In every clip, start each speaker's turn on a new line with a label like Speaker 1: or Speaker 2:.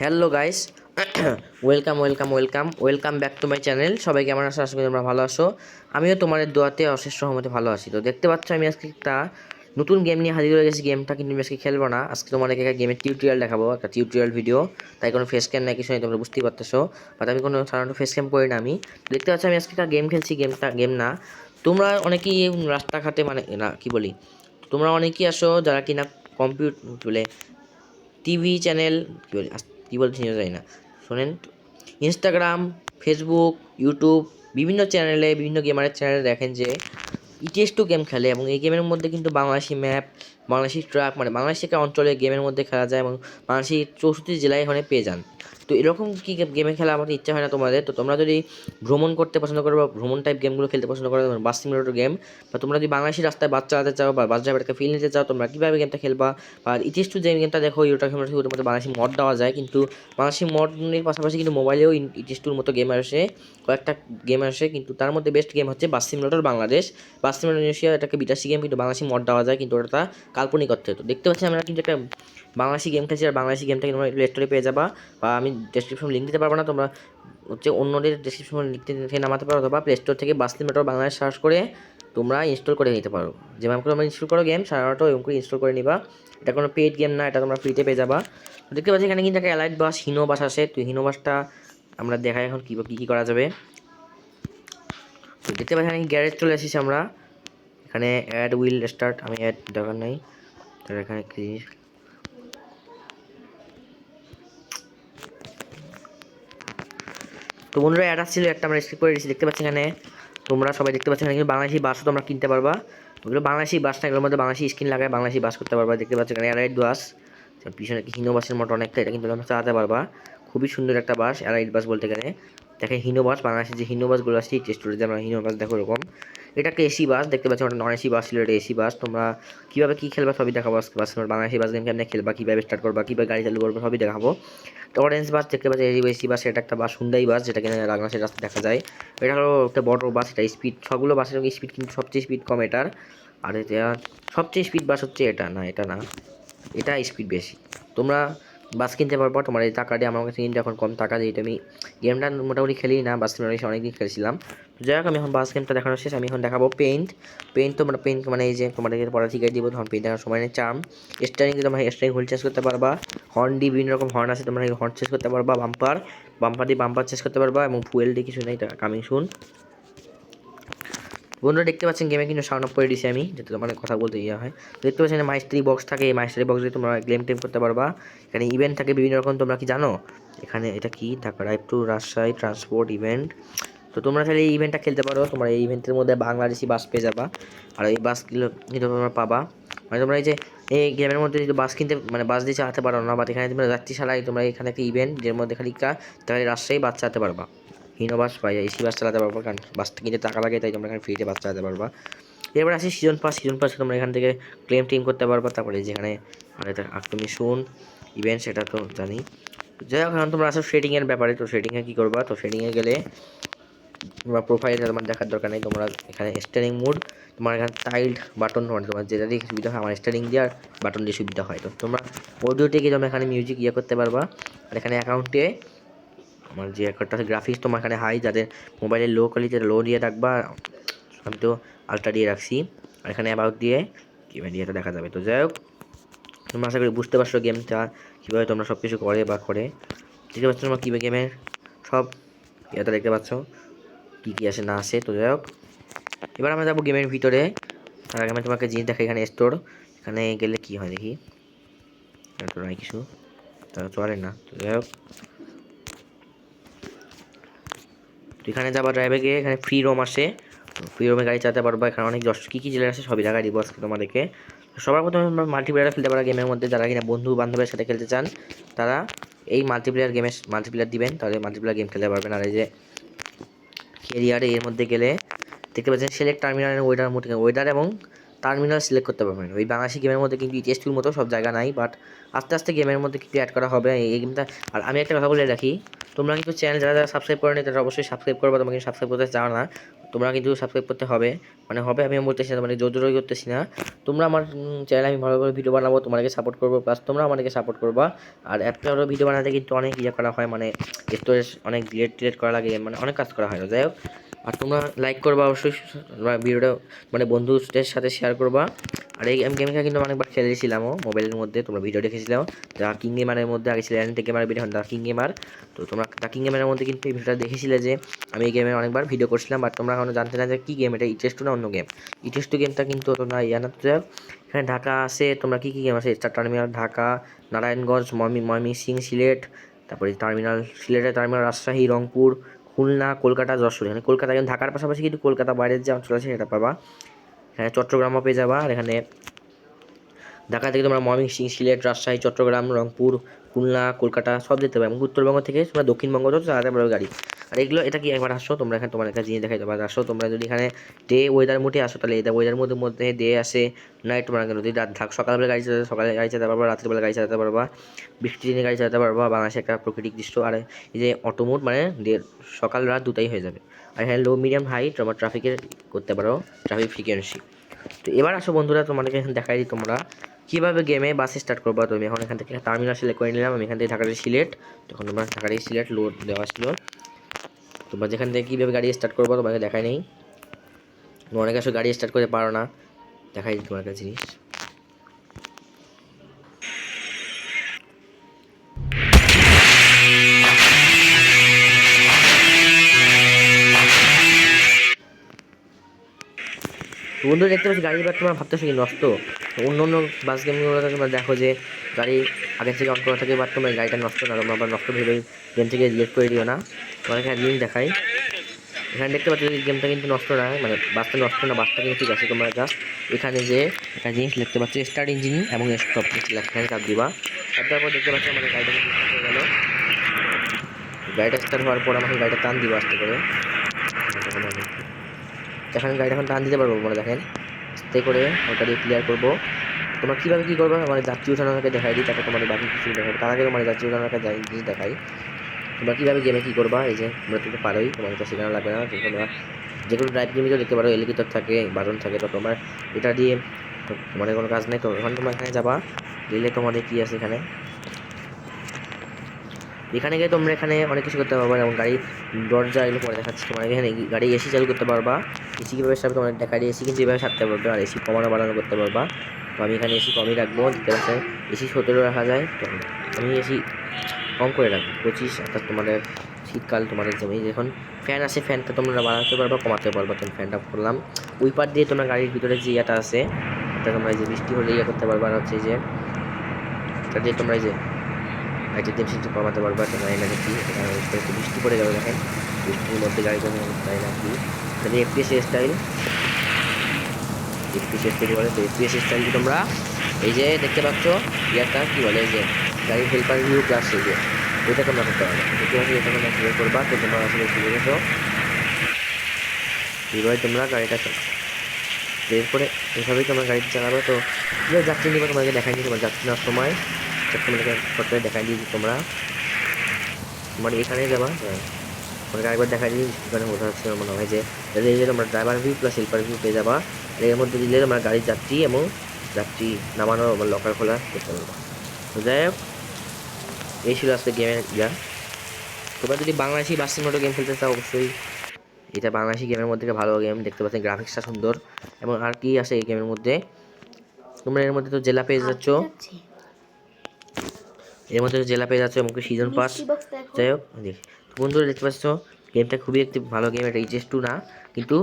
Speaker 1: Hello guys, welcome back to my channel. সবাই কেমন আছো? আশা করি তোমরা ভালো আছো। আমিও তোমাদের দোয়াতে অশেষ সহমতে ভালো আছি। তো দেখতে পাচ্ছ আমি আজকে একটা নতুন গেম নিয়ে হাজির হয়ে গেছি। গেমটা কিন্তু আমি আজকে খেলবো না, আজকে তোমাদেরকে একটা গেমের টিউটোরিয়াল দেখাবো, একটা টিউটোরিয়াল ভিডিও। তাই কোনো ফেস ক্যাম না কিছু নেই, তোমরা বুঝতেই পারতেছো। বাট আমি কোনো সাধারণত ফেস ক্যাম করি না। আমি দেখতে পাচ্ছ আমি আজকে একটা গেম খেলছি। গেম না, তোমরা অনেকেই রাস্তাঘাটে মানে না কি বলি, তোমরা অনেকেই আসো যারা কিনা বলে টিভি চ্যানেল কী বলছি জানি না, শোনেন, ইনস্টাগ্রাম, ফেসবুক, ইউটিউব, বিভিন্ন চ্যানেলে, বিভিন্ন গেমারের চ্যানেলে দেখেন যে ইটিএস2 গেম খেলে এবং এই গেমের মধ্যে কিন্তু বাংলাদেশি ম্যাপ, বাংলাদেশি ট্রাক মানে বাংলাদেশি একটা অঞ্চলে গেমের মধ্যে খেলা যায় এবং বাংলাদেশি 64 জেলায় এখানে পেয়ে যান। তো এরকম কি গেমে খেলা আমাদের ইচ্ছা হয় না তোমাদের? তো তোমরা যদি ভ্রমণ করতে পছন্দ করো বা ভ্রমণ টাইপ গেমগুলো খেলতে পছন্দ করো, বাস সিমুলেটর গেম, বা তোমরা যদি বাংলাদেশি রাস্তায় বাস চালাতে চাও বা বাস ড্রাইভারকে ফিল নিতে চাও, তোমরা কীভাবে গেমটা খেলবা? আর ইটিএস2 যে গেমটা দেখো, ওটা খেলার শুধুমাত্র মধ্যে বাংলাদেশি মড দেওয়া যায়, কিন্তু বাংলাদেশি মডের পাশাপাশি কিন্তু মোবাইলেও ইটিএস2-র মতো গেম আসে, কয়েকটা গেম আসে, কিন্তু তার মধ্যে বেস্ট গেম হচ্ছে বাস সিমুলেটর বাংলাদেশ। বাস সিমুলেটর ইন্ডোনেশিয়া, এটাকে বিদেশি গেম, কিন্তু বাংলাদেশি মড দেওয়া যায়, কিন্তু ওটা কাল্পনিক অর্থে। তো দেখতে পাচ্ছি আমরা কিন্তু একটা বাংলাদেশি গেম খেলছি, আর বাংলাদেশি গেমটা তোমরা প্লে স্টোরে পেয়ে যাবা, বা আমি ডেসক্রিপশন লিঙ্ক দিতে পারবো না, তোমরা হচ্ছে অন্যদের ডেসক্রিপশন লিঙ্ক থেকে নামাতে পারো, অথবা প্লে স্টোর থেকে বাস সিমুলেটর বাংলাদেশ সার্চ করে তোমরা ইনস্টল করে নিতে পারো। যেভাবে করে তোমরা ইনস্টল করো গেম সাধারণত এরকম করে ইনস্টল করে নিবা। এটা কোনো পেইড গেম না, এটা তোমরা ফ্রিতে পেয়ে যাবা। তো দেখতে পাচ্ছি এখানে কিন্তু একটা অ্যালাইট বাস, হিনো বাস আসে। তো হিনো বাসটা আমরা দেখাই এখন কী করা যাবে। তো দেখতে পাচ্ছি এখানে গ্যারেজ চলে এসেছি আমরা। এখানে অ্যাড উইল স্টার্ট, আমি অ্যাড দরকার নেই, তাহলে এখানে তো বন্ধুরা অ্যাড আসছিল, একটা আমরা স্কিপ করে দিচ্ছি। দেখতে পাচ্ছি এখানে তোমরা সবাই দেখতে পাচ্ছি এখানে কিন্তু বাংলাদেশি বাসও তোমরা কিনতে পারবা। ওগুলো বাংলাদেশি বাস না, এগুলোর মধ্যে বাংলাদেশি স্ক্রিন লাগায় বাংলাদেশি বাস করতে পারবা। দেখতে পাচ্ছি এখানে অ্যালাইট বাস, পিছনে হিনো বাসের মতো অনেকটা, এটা কিন্তু তোমরা চালাতে পারবা। খুবই সুন্দর একটা বাস, অ্যালাইট বাস বলতে গেলে। দেখেন হিনো বাস, বাংলাদেশের যে হিনো বাসগুলো আসছে স্টোরেজে, আমরা হিনো বাস দেখো এরকম। এটা একটা এসি বাস, দেখতে পাচ্ছি ওটা নন এসি বাস ছিল, এটা এসি বাস। তোমরা কীভাবে কী খেলবা সবই দেখাবো আজকে। বাস বাংলাদেশি বাস গেম কেমনে খেলবা, কীভাবে স্টার্ট করবা, কীভাবে গাড়ি চালু করবা, সবই দেখাবো। তো অরেঞ্জ বাস দেখতে পাচ্ছি, এসি বাস, এটা একটা বাস, হুন্ডাই বাস, যেটা কিনা বাংলাদেশের রাস্তায় দেখা যায়। এটা হলো একটা বড় বাস, এটা স্পিড, সবগুলো বাসের স্পিড কিন্তু সবচেয়ে স্পিড কম এটার। আর এটা সবচেয়ে স্পিড বাস হচ্ছে এটা না, এটা না, এটা স্পিড বেশি। তোমরা বাস কিনতে পারবো তোমার এই টাকা দিয়ে। আমার কাছে কিন্তু এখন কম টাকা দিয়ে, আমি গেমটা মোটামুটি খেলি না, বাস অনেকদিন খেলেছিলাম। তো যাই হোক, আমি এখন বাস গেমটা দেখানো শেষ, আমি এখন দেখাবো পেইন্ট তোমরা পেইন্ট মানে এই যে তোমাদেরকে পড়া শিখিয়ে দিব, তখন পেইন্ট দেখার সময় নেই। চার্ম স্টারিং, তোমরা স্টারিং হুইল চেঞ্জ করতে পারবা। হর্ন দিয়ে বিভিন্ন রকম হর্ন আছে, তোমরা হর্ন চেঞ্জ করতে পারবা। বাম্পার দিয়ে বাম্পার চেঞ্জ করতে পারবা, এবং ফুয়েল দিয়ে কিছু নেই, কামিং শুন। বন্ধুরা দেখতে পাচ্ছেন গেমে কিন্তু সাউন্ড অফ করে দিয়েছি আমি, যাতে তোমার কথা বলতে ইয়ে হয়। দেখতে পাচ্ছেন মাইস্ট্রি বক্স থাকে, এই মাইস্ট্রি বক্স দিয়ে তোমরা গেম টেম করতে পারবা। এখানে ইভেন্ট থাকে বিভিন্ন রকম, তোমরা কি জানো? এখানে এটা কি Dhaka drive to Rajshahi transport event. তো তোমরা তাহলে এই ইভেন্টটা খেলতে পারো, তোমরা এই ইভেন্টের মধ্যে বাংলাদেশি বাস পেয়ে যাবা। আর এই বাসগুলো কিন্তু তোমরা পাবা, মানে তোমরা এই যে এই গেমের মধ্যে যদি বাস কিনতে মানে বাস দিয়ে চালাতে পারো না, বাট এখানে তোমরা যাত্রী চালাই, তোমরা এখানে একটা ইভেন্ট যের মধ্যে খানিকটা তাহলে রাজশাহী বাস চালাতে পারবা, হিনো বাস বা এসি বাস চালাতে পারবো, কারণ বাসটা কিনতে টাকা লাগে, তাই তোমরা এখানে ফ্রিতে বাস চালাতে পারবা। এরপর আসি সিজন পাস তোমরা এখান থেকে ক্লেম করতে পারবা। তারপরে যেখানে তুমি শুন ইভেন্ট, সেটা তো জানি। যাই হোক, এখন তোমরা আসো সেটিংয়ের ব্যাপারে। তো সেটিংয়ে কী করবা? তো সেটিংয়ে গেলে তোমার প্রোফাইলে তোমার দেখার দরকার নেই, তোমরা এখানে স্টারিং মোড, তোমার এখানে টাইল্ড বাটন, তোমার যেটা দিয়ে সুবিধা হয়, আমার স্টারিং দিয়ে আর বাটন দিয়ে সুবিধা হয়। তো তোমরা অডিওতে গিয়ে তোমরা এখানে মিউজিক ইয়ে করতে পারবা। আর এখানে অ্যাকাউন্টে আমার যে একটা গ্রাফিক্স তোমার এখানে হাই, যাদের মোবাইলের লো কোয়ালিটি লো দিয়ে রাখবা, আমি তো আলট্রা দিয়ে রাখছি। আর এখানে অ্যাবাউট দিয়ে গেমের ইয়েটা দেখা যাবে। তো যাই হোক, তোমরা আশা করি বুঝতে পারছো গেমটা কীভাবে তোমরা সব কিছু করে দেখতে পাচ্ছ তোমরা কীভাবে গেমের সব ইয়েটা দেখতে পাচ্ছ, কী কী আসে না আসে। তো যাই হোক, এবার আমরা যাবো গেমের ভিতরে। তার আগে আমি তোমাকে জিনিস দেখাই, এখানে স্টোর, এখানে গেলে কী হয় দেখি, তো নাই কিছু, তারা চলে না। তো যাই হোক, তো এখানে যাবা ড্রাইভে গিয়ে, এখানে ফ্রি রোম আসে, ফ্রি রোমে গাড়ি চালাতে পারবা। এখানে অনেক কী কী জেলা আছে সবই জায়গায় দিব আজকে তোমাদেরকে। সবার প্রথমে তোমরা মাল্টিপ্লেয়ার খেলতে পারো গেমের মধ্যে, যারা কিনা বন্ধু বান্ধবের সাথে খেলতে চান তারা এই মাল্টিপ্লেয়ার দিবেন, তাহলে মাল্টিপ্লেয়ার গেম খেলতে পারবেন। আর এই যে ক্যারিয়ারে এর মধ্যে গেলে দেখতে পাচ্ছেন সিলেক্ট টার্মিনাল ওয়েদার এবং টার্মিনাল সিলেক্ট করতে পারবেন। ওই বাংলাদেশি গেমের মধ্যে কিন্তু ইটিএস টুর মতো সব জায়গা নাই, বাট আস্তে আস্তে গেমের মধ্যে কিন্তু অ্যাড করা হবে এই গেমটা। আর আমি একটা কথা বলে রাখি, তোমরা কিন্তু চ্যানেল যারা যারা সাবস্ক্রাইব করেনি তারা অবশ্যই সাবস্ক্রাইব করবে। তোমাকে সাবস্ক্রাইব করতে চাও না, তোমরা কিন্তু সাবস্ক্রাইব করতে হবে, মানে হবে আমি বলতেছি না, মানে জোর জোরই করতেছি না। তোমরা আমার চ্যানেলে আমি ভালো ভালো ভিডিও বানাবো, তোমাদেরকে সাপোর্ট করবো, প্লাস তোমরা আমাদেরকে সাপোর্ট করবা। আর একটা হলো ভিডিও বানাতে কিন্তু অনেক ইয়ে করা হয়, মানে স্টোরেজ অনেক ডিলেট করা লাগে, মানে অনেক কাজ করা হয়। যাই হোক, আর তোমরা লাইক করবা অবশ্যই, ভিডিওটা মানে বন্ধুদের সাথে শেয়ার করবা। আর এই গেমটা কিন্তু অনেকবার খেলেছিলামও মোবাইলের মধ্যে, তোমরা ভিডিও দেখেছিলাম দ্য কিং গেমারের মধ্যে, আগে ছিল anti gamer video, the king gamer. তো তোমরা দ্য কিং গেমারের মধ্যে কিন্তু এই ভিডিওটা দেখেছিলে যে আমি এই গেমে অনেকবার ভিডিও করছিলাম, বাট তোমরা এখনো জানতে না যে কী গেম এটা, ইটেস টু না অন্য গেম। ইটেস টু গেমটা কিন্তু তোমরা না তো। এখানে ঢাকা আছে, তোমরা কী কী গেম আছে, স্টার টার্মিনাল ঢাকা, নারায়ণগঞ্জ, ময়মনসিং, সিলেট, তারপরে টার্মিনাল সিলেটের টার্মিনাল রাজশাহী, রংপুর, খুলনা, কলকাতা, যশোর। এখানে কলকাতা কিন্তু ঢাকার পাশাপাশি কিন্তু কলকাতা বাইরের যে অঞ্চল আছে সেটা পাবা। এখানে চট্টগ্রামও পেয়ে যাবা। আর এখানে ঢাকা থেকে তোমরা ময়মনসিং, সিলেট, রাজশাহী, চট্টগ্রাম, রংপুর, খুলনা, কলকাতা সব যেতে পারবে। এবং উত্তরবঙ্গ থেকে তোমরা দক্ষিণবঙ্গ তো চালাতে পারবে গাড়ি। আর এগুলো এটা কি একবার আসো তোমরা, এখানে তোমার একটা জিনিস দেখাই দেবো। আসো তোমরা যদি এখানে ডে ওয়েদার মোডে আসো, তাহলে এটা ওয়েদার মধ্যে ডে আসে, নাইট তোমরা যদি রাত সকালবেলা গাড়ি চালাতে সকালে গাড়ি চালাতে পারবা, রাত্রিবেলা গাড়ি চালাতে পারবা, বৃষ্টি দিনে গাড়ি চালাতে পারবা। বাংলাদেশে একটা প্রাকৃতিক দৃশ্য। আর এই যে অটো মোড, মানে সকাল রাত দুটাই হয়ে যাবে। আর এখানে লো মিডিয়াম হাই তোমার ট্রাফিকের করতে পারো, ট্রাফিক ফ্রিকোয়েন্সি। তো এবার আসো বন্ধুরা, তোমাদেরকে এখানে দেখাই দিই তোমরা কীভাবে গেমে বাস স্টার্ট করবা। তুমি এখন এখান থেকে টার্মিনাল সিলেক্ট করে নিলাম, আমি এখান থেকে ঢাকার সিলেট, তখন তোমরা ঢাকার সিলেট লোড দেওয়া ছিল। তোমরা যেখান থেকে কীভাবে গাড়ি স্টার্ট করবো তোমাকে দেখাই নেই, অনেক আসলে গাড়ি স্টার্ট করতে পারো না, দেখাই দিই তোমার একটা জিনিস। বন্ধু দেখতে পাচ্ছি গাড়ি, এবার তোমরা ভাবতেছো কি নষ্ট। অন্য অন্য বাস গেমগুলোতে তোমরা দেখো যে গাড়ি আগে থেকে অন করা থাকে, বাট তোমার গাড়িটা নষ্ট না, তোমরা আবার নষ্ট ভেবে গেম থেকে ডিলিট করে দিও না। তোমাকে একটা জিনিস দেখাই, এখানে দেখতে পাচ্ছ যে গেমটা কিন্তু নষ্ট না, মানে বাসটা নষ্ট না, বাসটা কিন্তু ঠিক আছে। তোমরা জাস্ট এখানে যে একটা জিনিস দেখতে পাচ্ছ স্টার্ট ইঞ্জিন এবং স্টপ এখানে চাপ দিবা। তারপর দেখতে পাচ্ছ আমাদের গাড়িটা কিন্তু স্টার্ট হয়ে গেল। গাড়িটা স্টার্ট হওয়ার পর আমাকে গাড়িটা টান দিব আস্তে করে, এখানে গাড়িটা এখন টান দিতে পারবো। মানে দেখেন আস্তে করে ওটা দিয়ে ক্লিয়ার করবো। তোমরা কীভাবে কী করবে, মানে যাত্রী উঠানোকে দেখাই দিই, তারপর তোমাদের বাকি কিছু দেখাবো। তার আগে মানে যাত্রী উঠানোকে জিনিস দেখাই, তোমরা কীভাবে গেমে কী করবা। এই যে তোমরা তো পারোই, তোমাদের তো শেখানো লাগবে না। তোমরা যে কোনো ড্রাইভ গেমে দেখতে পারো, এলিগেটর থাকে, বাটন থাকে, তো তোমার এটা দিয়ে মানে কোনো কাজ নেই। তো এখন তোমরা এখানে যাবা, দিলে তোমাদের কী আছে এখানে, এখানে গিয়ে তোমরা এখানে অনেক কিছু করতে পারবা। যেমন গাড়ি দরজা এগুলো পরে দেখাচ্ছি, তোমার এখানে গাড়ি এসি চালু করতে পারবা। এসি কীভাবে সাথে তোমার গাড়ি এসি কিন্তু এভাবে সারতে পারবে, আর এসি কমানো বাড়ানো করতে পারবা। তো আমি এখানে এসি কমই রাখবো, দেখতে পাচ্ছেন এসি 17 রাখা যায়, তো আমি এসি কম করে রাখবো 25। অর্থাৎ তোমাদের শীতকাল তোমাদের জমি যখন ফ্যান আছে, ফ্যানটা তোমরা বাড়াতে পারবা কমাতে পারবা। তুমি ফ্যানটা করলাম ওই পার দিয়ে, তোমার গাড়ির ভিতরে যে ইয়েটা আছে এটা তোমরা যে বৃষ্টি হলে ইয়ে করতে পারবা। আর হচ্ছে যে এটা দিয়ে তোমরা যে গাড়িটির টেনশনটা কমাতে পারবা। তোমরা এই দেখি একটু বৃষ্টি পড়ে যাবে, দেখেন বৃষ্টির মধ্যে গাড়ি কোনো তাই নাকি এটা এফপিএস স্টাইল, এফপিএস স্টাইল বলে। তো এফপিএস স্টাইল তোমরা এই যে দেখতে পাচ্ছ ইয়ারটা কী বলে, এই যে গাড়ির হেল্পার ভিউ প্লাস এই যে ওইটা তোমরা করতে পারবে। দেখতে পাচ্ছি এটা তোমরা ক্লিয়ার করবা। তো তোমরা আসলে বুঝে গেছো এইভাবে তোমরা গাড়িটা চালাও, এরপরে এভাবেই তোমরা গাড়িটা চালাবে। তো যে যাত্রী নিবা তোমাকে দেখাই দিই, তোমার যাত্রী নেওয়ার সময় তোমাদেরকে সরকারে দেখাই দিই তোমরা তোমার এখানে যাবা, তোমাকে আরেকবার দেখাই দিই এখানে বোঝা যাচ্ছে মনে হয় যে এই যে তোমরা driver view plus helper view পেয়ে যাবা। আর এর মধ্যে দিলে তোমরা গাড়ির যাত্রী এবং যাত্রী নামানো বা লকার খোলা করতে পারবা। তো যাই হোক, এই ছিল আজকে গেমের ইয়া। তোমরা যদি বাংলাদেশি বাসের মতো গেম খেলতে চাও অবশ্যই এটা বাংলাদেশি গেমের মধ্যে ভালো গেম। দেখতে পাচ্ছেন গ্রাফিক্সটা সুন্দর। এবং আর কি আছে এই গেমের মধ্যে, তোমরা এর মধ্যে তো জেলা পেয়ে যাচ্ছ, এর মধ্যে জেলা পেয়ে যাচ্ছ এবং সিজন পাস। যাই হোক বন্ধুরা দেখতে পাচ্ছ গেমটা খুবই একটি ভালো গেম। এটা ইচএস 2 না, কিন্তু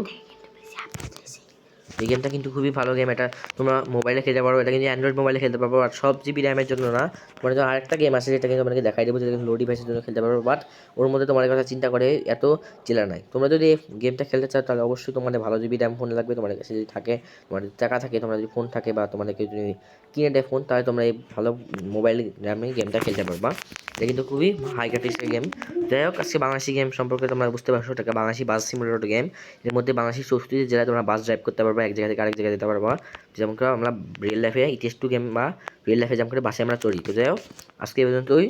Speaker 1: এই গেমটা কিন্তু খুবই ভালো গেম। এটা তোমরা মোবাইলে খেলতে পারো, এটা কিন্তু অ্যান্ড্রয়েড মোবাইলে খেলতে পারবো। আর সব জিবি র্যামের জন্য না, তোমার জন্য আরেকটা গেম আছে যেটা কিন্তু তোমাকে দেখাই দেবো, যেটা কিন্তু লো ডিভাইসের জন্য খেলতে পারবো। বাট ওর মধ্যে তোমার কথা চিন্তা করে এত জেলা নাই। তোমরা যদি গেমটা খেলতে চাও তাহলে অবশ্যই তোমাদের ভালো জিবি র্যাম ফোন লাগবে। তোমাদের কাছে যদি থাকে, তোমাদের টাকা থাকে, তোমরা যদি ফোন থাকে বা তোমাদেরকে যদি কিনে দেয় ফোন, তাহলে তোমরা এই ভালো মোবাইল র্যামে গেমটা খেলতে পারবা। এটা কিন্তু খুবই হাই গ্রাফিক্সের গেম। যাই হোক, আজকে বাংলাদেশি গেম সম্পর্কে তোমরা বুঝতে পারছো, এটা বাংলাদেশি বাস সিমুলেটর গেম। এর মধ্যে বাংলাদেশি 64টি জেলায় তোমরা বাস ড্রাইভ করতে পারবে, এক জায়গা থেকে আরেক জায়গায় যেতে পারবা। যেমন করে আমরা রিয়েল লাইফে ইটিএস2 গেম বা রিয়েল লাইফে যেমন করে বাসে আমরা চড়ি। তো যাই হোক, আজকে এই পর্যন্তই।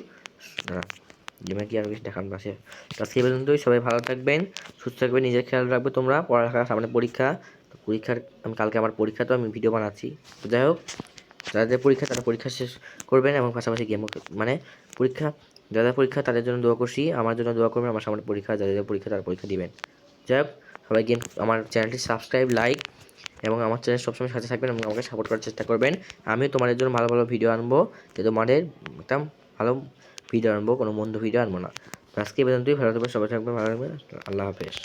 Speaker 1: গেমে কি আর কিছু দেখান বাসে। তো আজকে এই পর্যন্তই। সবাই ভালো থাকবেন, সুস্থ থাকবেন, নিজের খেয়াল রাখবে তোমরা। পড়ালেখা সামনে পরীক্ষা, তো পরীক্ষার আমি কালকে আমার পরীক্ষা, তো আমি ভিডিও বানাচ্ছি। তো যাই হোক, যাদের পরীক্ষা তারা পরীক্ষা শেষ করবেন এবং পাশাপাশি গেমও মানে পরীক্ষা, যাদের পরীক্ষা তাদের জন্য দোয়া করছি, আমার জন্য দোয়া করবেন। আমার সামনে পরীক্ষা, যাদের পরীক্ষা তারা পরীক্ষা দিবেন। যাই হোক, সবাই গেম আমার চ্যানেলটি সাবস্ক্রাইব, লাইক এবং আমার চ্যানেল সবসময় সাথে থাকবেন এবং আমাকে সাপোর্ট করার চেষ্টা করবেন। আমিও তোমাদের জন্য ভালো ভালো ভিডিও আনবো, যে তোমাদের একদম ভালো ভিডিও আনবো, কোনো মন্দ ভিডিও আনবো না। আজকে এই পর্যন্তই। ভালো থাকবেন, সবাই থাকবেন, ভালো থাকবেন। আল্লাহ হাফেজ।